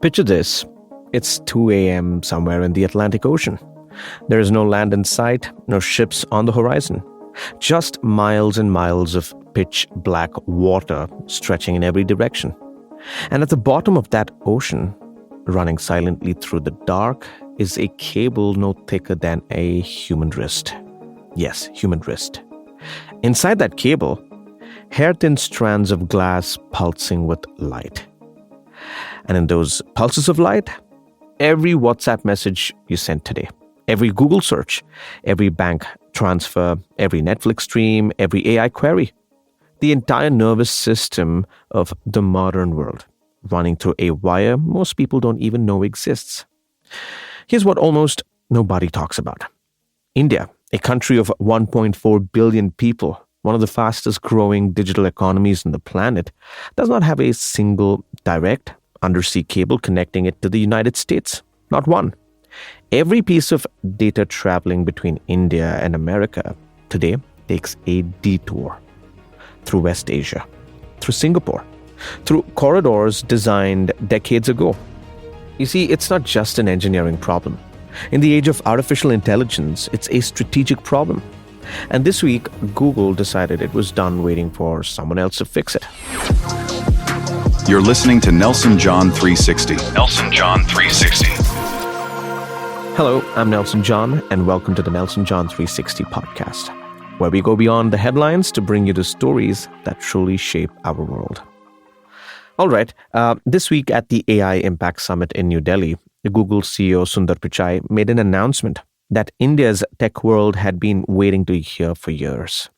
Picture this. It's 2 a.m. somewhere in the Atlantic Ocean. There is no land in sight, no ships on the horizon. Just miles and miles of pitch black water stretching in every direction. And at the bottom of that ocean, running silently through the dark, is a cable no thicker than a human wrist. Yes, human wrist. Inside that cable, hair-thin strands of glass pulsing with light. And in those pulses of light, every WhatsApp message you sent today, every Google search, every bank transfer, every Netflix stream, every AI query, the entire nervous system of the modern world running through a wire most people don't even know exists. Here's what almost nobody talks about. India, a country of 1.4 billion people, one of the fastest growing digital economies on the planet, does not have a single direct undersea cable connecting it to the United States. Not one. Every piece of data traveling between India and America today takes a detour through West Asia, through Singapore, through corridors designed decades ago. You see, it's not just an engineering problem. In the age of artificial intelligence, it's a strategic problem. And this week, Google decided it was done waiting for someone else to fix it. You're listening to Nelson John 360. Nelson John 360. Hello, I'm Nelson John, and welcome to the Nelson John 360 podcast, where we go beyond the headlines to bring you the stories that truly shape our world. All right, this week at the AI Impact Summit in New Delhi, the Google CEO Sundar Pichai made an announcement that India's tech world had been waiting to hear for years.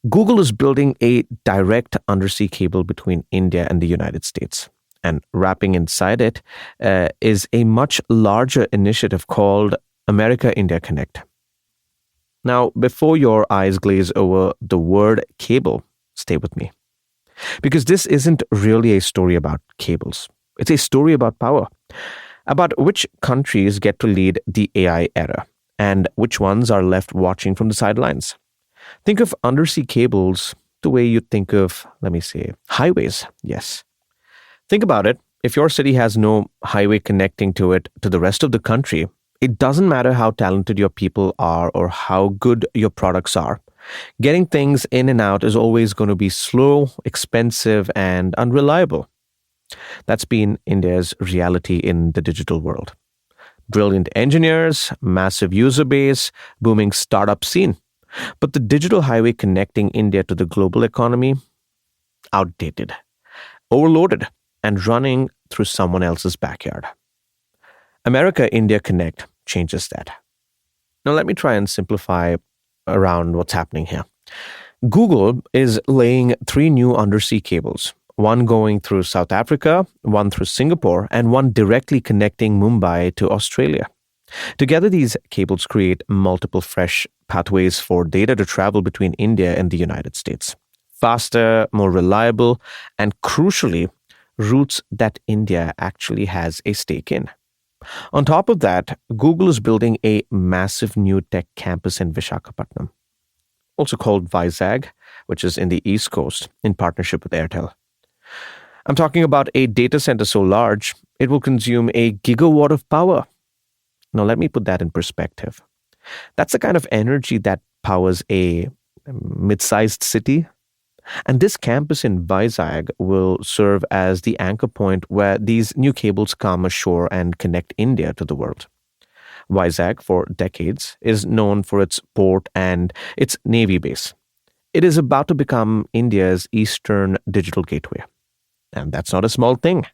Google is building a direct undersea cable between India and the United States. And wrapping inside it is a much larger initiative called America-India Connect. Now, before your eyes glaze over the word cable, stay with me. Because this isn't really a story about cables. It's a story about power, about which countries get to lead the AI era and which ones are left watching from the sidelines. Think of undersea cables the way you think of, highways. Yes. Think about it. If your city has no highway connecting to it to the rest of the country, it doesn't matter how talented your people are or how good your products are. Getting things in and out is always going to be slow, expensive, and unreliable. That's been India's reality in the digital world. Brilliant engineers, massive user base, booming startup scene. But the digital highway connecting India to the global economy, outdated, overloaded, and running through someone else's backyard. America-India Connect changes that. Now let me try and simplify around what's happening here. Google is laying 3 new undersea cables, one going through South Africa, one through Singapore, and one directly connecting Mumbai to Australia. Together, these cables create multiple fresh pathways for data to travel between India and the United States. Faster, more reliable, and crucially, routes that India actually has a stake in. On top of that, Google is building a massive new tech campus in Visakhapatnam, also called Vizag, which is in the East Coast, in partnership with Airtel. I'm talking about a data center so large, it will consume a gigawatt of power. Now, let me put that in perspective. That's the kind of energy that powers a mid-sized city. And this campus in Vizag will serve as the anchor point where these new cables come ashore and connect India to the world. Vizag, for decades, is known for its port and its navy base. It is about to become India's eastern digital gateway. And that's not a small thing.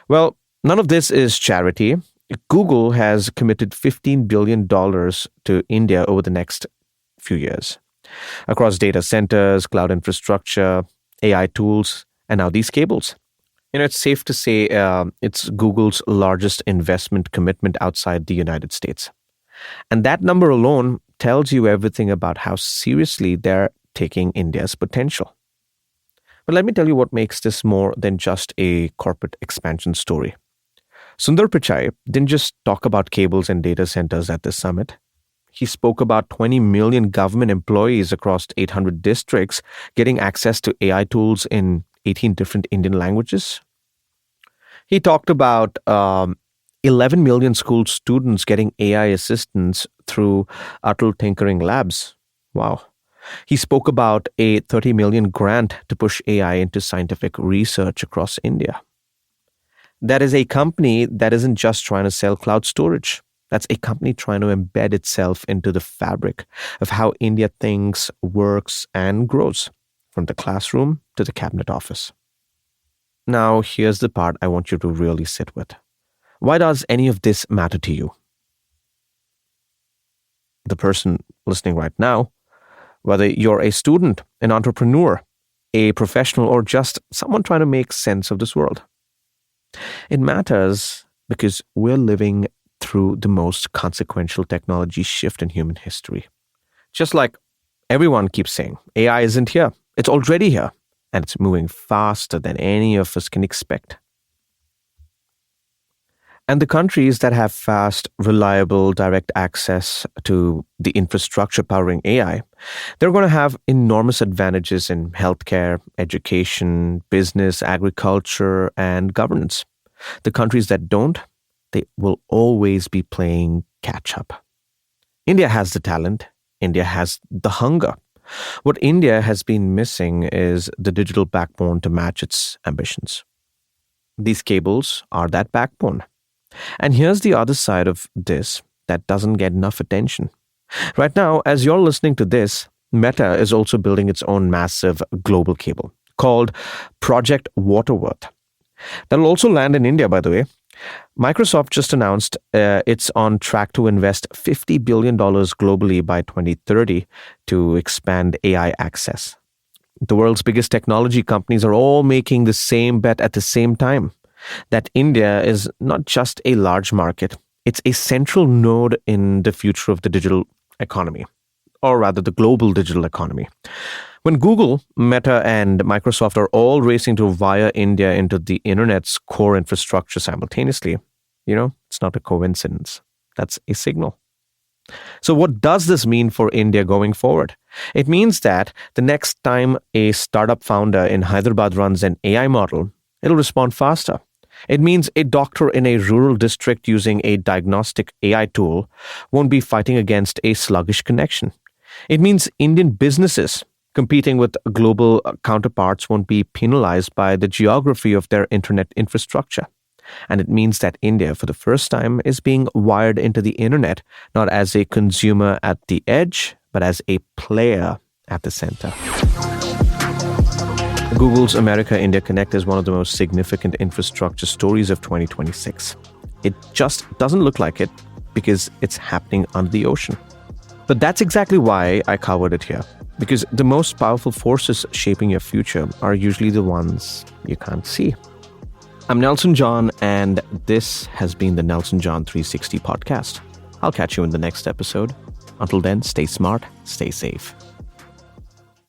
Well, none of this is charity. Google has committed $15 billion to India over the next few years, across data centers, cloud infrastructure, AI tools, and now these cables. It's safe to say it's Google's largest investment commitment outside the United States. And that number alone tells you everything about how seriously they're taking India's potential. But let me tell you what makes this more than just a corporate expansion story. Sundar Pichai didn't just talk about cables and data centers at this summit. He spoke about 20 million government employees across 800 districts getting access to AI tools in 18 different Indian languages. He talked about 11 million school students getting AI assistance through Atal Tinkering Labs. Wow. He spoke about a 30 million grant to push AI into scientific research across India. That is a company that isn't just trying to sell cloud storage. That's a company trying to embed itself into the fabric of how India thinks, works, and grows, from the classroom to the cabinet office. Now, here's the part I want you to really sit with. Why does any of this matter to you? The person listening right now, whether you're a student, an entrepreneur, a professional, or just someone trying to make sense of this world. It matters because we're living through the most consequential technology shift in human history. Just like everyone keeps saying, AI isn't here. It's already here, and it's moving faster than any of us can expect. And the countries that have fast, reliable, direct access to the infrastructure powering AI, they're going to have enormous advantages in healthcare, education, business, agriculture, and governance. The countries that don't, they will always be playing catch up. India has the talent. India has the hunger. What India has been missing is the digital backbone to match its ambitions. These cables are that backbone. And here's the other side of this that doesn't get enough attention. Right now, as you're listening to this, Meta is also building its own massive global cable called Project Waterworth. That'll also land in India, by the way. Microsoft just announced it's on track to invest $50 billion globally by 2030 to expand AI access. The world's biggest technology companies are all making the same bet at the same time. That India is not just a large market, it's a central node in the future of the digital economy, or rather the global digital economy. When Google, Meta, and Microsoft are all racing to wire India into the internet's core infrastructure simultaneously, it's not a coincidence. That's a signal. So what does this mean for India going forward? It means that the next time a startup founder in Hyderabad runs an AI model, it'll respond faster. It means a doctor in a rural district using a diagnostic AI tool won't be fighting against a sluggish connection. It means Indian businesses competing with global counterparts won't be penalized by the geography of their internet infrastructure. And it means that India, for the first time, is being wired into the internet, not as a consumer at the edge, but as a player at the center. Google's America-India Connect is one of the most significant infrastructure stories of 2026. It just doesn't look like it because it's happening under the ocean. But that's exactly why I covered it here, because the most powerful forces shaping your future are usually the ones you can't see. I'm Nelson John, and this has been the Nelson John 360 podcast. I'll catch you in the next episode. Until then, stay smart, stay safe.